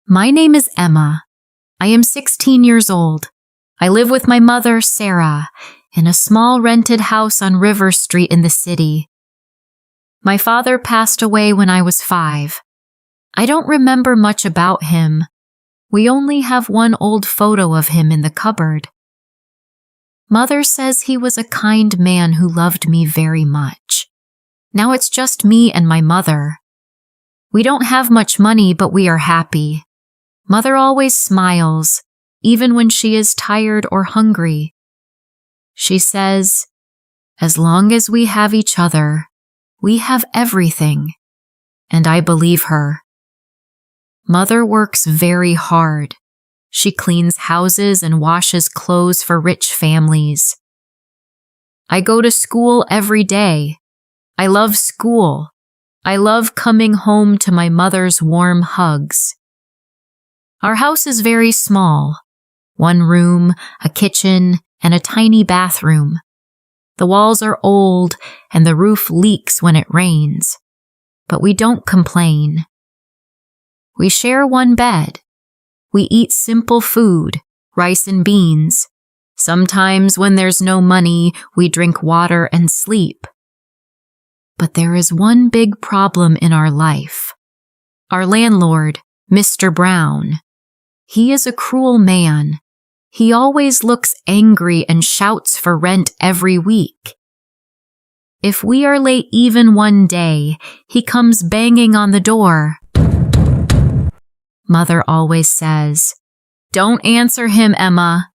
My name is Emma. I am 16 years old. I live with my mother, Sarah, in a small rented house on River Street in the city. My father passed away when I was 5. I don't remember much about him. We only have one old photo of him in the cupboard. Mother says he was a kind man who loved me very much. Now it's just me and my mother. We don't have much money, but we are happy. Mother always smiles, even when she is tired or hungry. She says, as long as we have each other, we have everything. And I believe her. Mother works very hard. She cleans houses and washes clothes for rich families. I go to school every day. I love school. I love coming home to my mother's warm hugs. Our house is very small. 1 room, a kitchen, and a tiny bathroom. The walls are old and the roof leaks when it rains. But we don't complain. We share 1 bed. We eat simple food, rice and beans. Sometimes when there's no money, we drink water and sleep. But there is one big problem in our life. Our landlord, Mr. Brown. He is a cruel man. He always looks angry and shouts for rent every week. If we are late even one day, he comes banging on the door. Mother always says, "Don't answer him, Emma.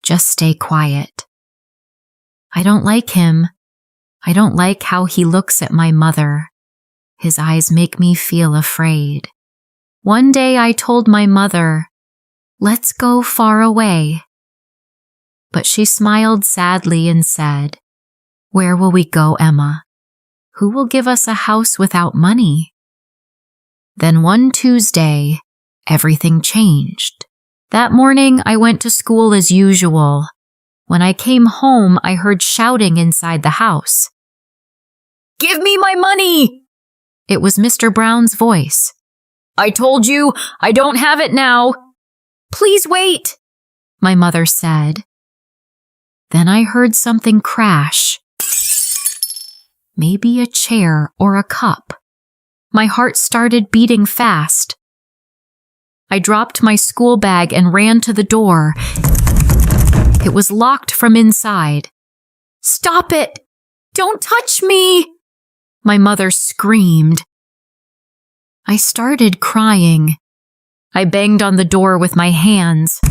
Just stay quiet." I don't like him. I don't like how he looks at my mother. His eyes make me feel afraid. One day I told my mother, "Let's go far away." But she smiled sadly and said, "Where will we go, Emma? Who will give us a house without money?" Then one Tuesday, everything changed. That morning, I went to school as usual. When I came home, I heard shouting inside the house. "Give me my money!" It was Mr. Brown's voice. "I told you, I don't have it now." "Please wait," my mother said. Then I heard something crash. Maybe a chair or a cup. My heart started beating fast. I dropped my school bag and ran to the door. It was locked from inside. "Stop it! Don't touch me!" my mother screamed. I started crying. I banged on the door with my hands.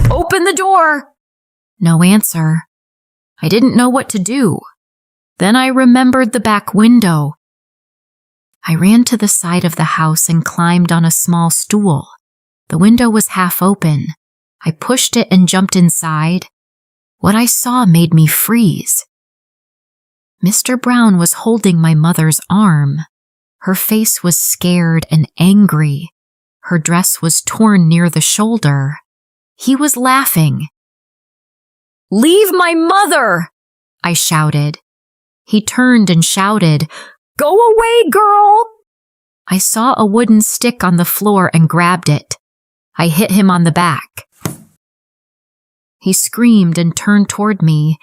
"Open the door!" No answer. I didn't know what to do. Then I remembered the back window. I ran to the side of the house and climbed on a small stool. The window was half open. I pushed it and jumped inside. What I saw made me freeze. Mr. Brown was holding my mother's arm. Her face was scared and angry. Her dress was torn near the shoulder. He was laughing. "Leave my mother!" I shouted. He turned and shouted, "Go away, girl!" I saw a wooden stick on the floor and grabbed it. I hit him on the back. He screamed and turned toward me.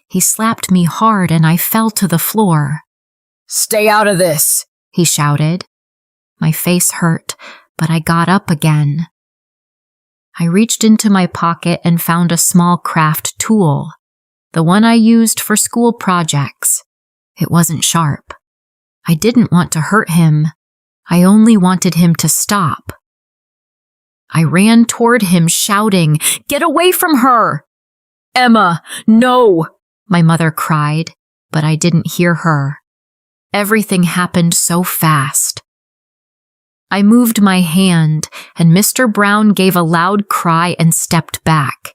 He slapped me hard and I fell to the floor. "Stay out of this," he shouted. My face hurt, but I got up again. I reached into my pocket and found a small craft tool, the one I used for school projects. It wasn't sharp. I didn't want to hurt him. I only wanted him to stop. I ran toward him shouting, "Get away from her!" "Emma, no!" my mother cried, but I didn't hear her. Everything happened so fast. I moved my hand, and Mr. Brown gave a loud cry and stepped back.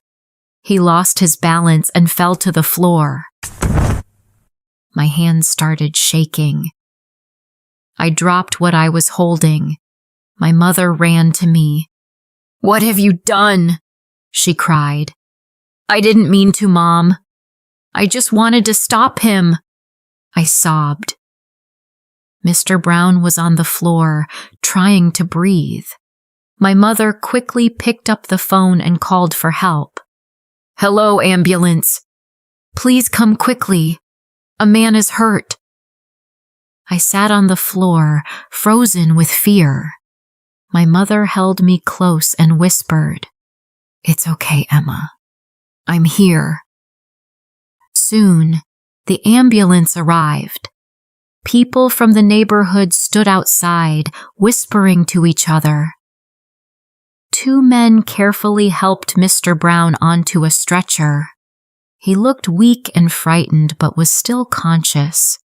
He lost his balance and fell to the floor. My hands started shaking. I dropped what I was holding. My mother ran to me. "What have you done?" she cried. "I didn't mean to, Mom. I just wanted to stop him," I sobbed. Mr. Brown was on the floor, trying to breathe. My mother quickly picked up the phone and called for help. "Hello, ambulance. Please come quickly. A man is hurt." I sat on the floor, frozen with fear. My mother held me close and whispered, "It's okay, Emma. I'm here." Soon, the ambulance arrived. People from the neighborhood stood outside, whispering to each other. 2 men carefully helped Mr. Brown onto a stretcher. He looked weak and frightened, but was still conscious.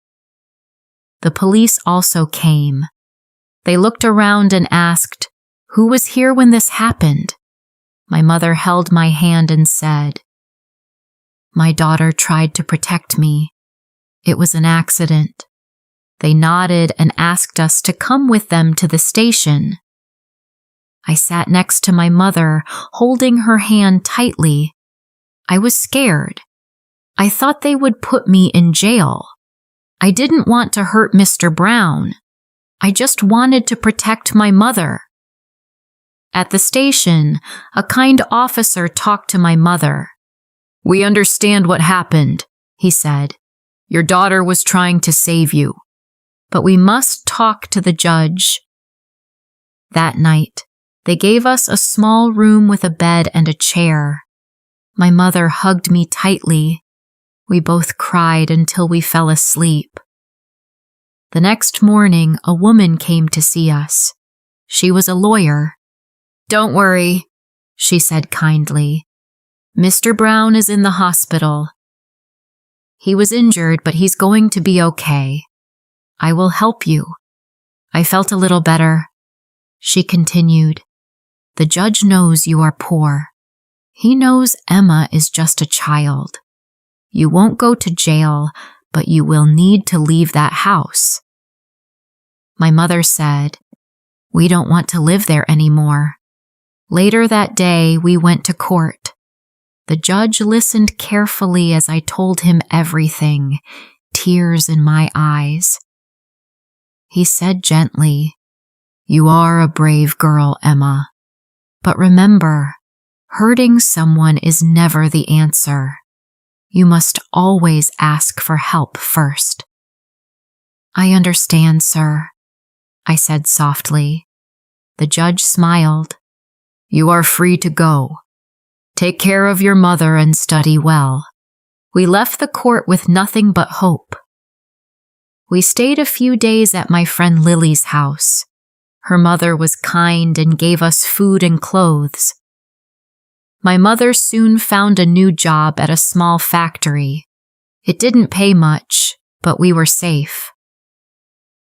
The police also came. They looked around and asked, "Who was here when this happened?" My mother held my hand and said, "My daughter tried to protect me. It was an accident." They nodded and asked us to come with them to the station. I sat next to my mother, holding her hand tightly. I was scared. I thought they would put me in jail. I didn't want to hurt Mr. Brown. I just wanted to protect my mother. At the station, a kind officer talked to my mother. "We understand what happened," he said. "Your daughter was trying to save you. But we must talk to the judge." That night, they gave us a small room with a bed and a chair. My mother hugged me tightly. We both cried until we fell asleep. The next morning, a woman came to see us. She was a lawyer. "Don't worry," she said kindly. "Mr. Brown is in the hospital. He was injured, but he's going to be okay. I will help you." I felt a little better. She continued, "The judge knows you are poor. He knows Emma is just a child. You won't go to jail, but you will need to leave that house." My mother said, "We don't want to live there anymore." Later that day, we went to court. The judge listened carefully as I told him everything, tears in my eyes. He said gently, "You are a brave girl, Emma. But remember, hurting someone is never the answer. You must always ask for help first." "I understand, sir," I said softly. The judge smiled. "You are free to go. Take care of your mother and study well." We left the court with nothing but hope. We stayed a few days at my friend Lily's house. Her mother was kind and gave us food and clothes. My mother soon found a new job at a small factory. It didn't pay much, but we were safe.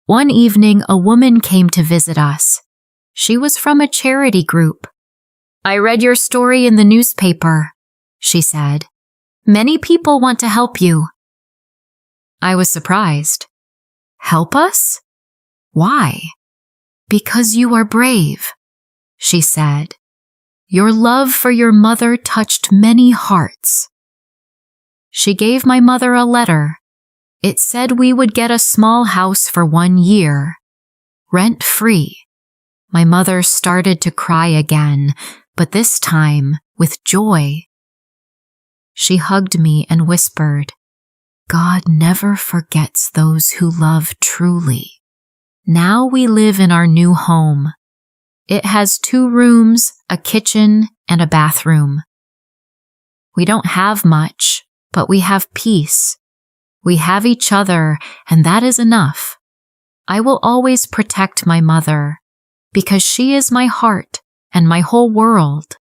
One evening, a woman came to visit us. She was from a charity group. "I read your story in the newspaper," she said. "Many people want to help you." I was surprised. "Help us? Why?" "Because you are brave," she said. "Your love for your mother touched many hearts." She gave my mother a letter. It said we would get a small house for 1 year, rent-free. My mother started to cry again, but this time with joy. She hugged me and whispered, "God never forgets those who love truly." Now we live in our new home. It has 2 rooms, a kitchen, and a bathroom. We don't have much, but we have peace. We have each other, and that is enough. I will always protect my mother, because she is my heart and my whole world.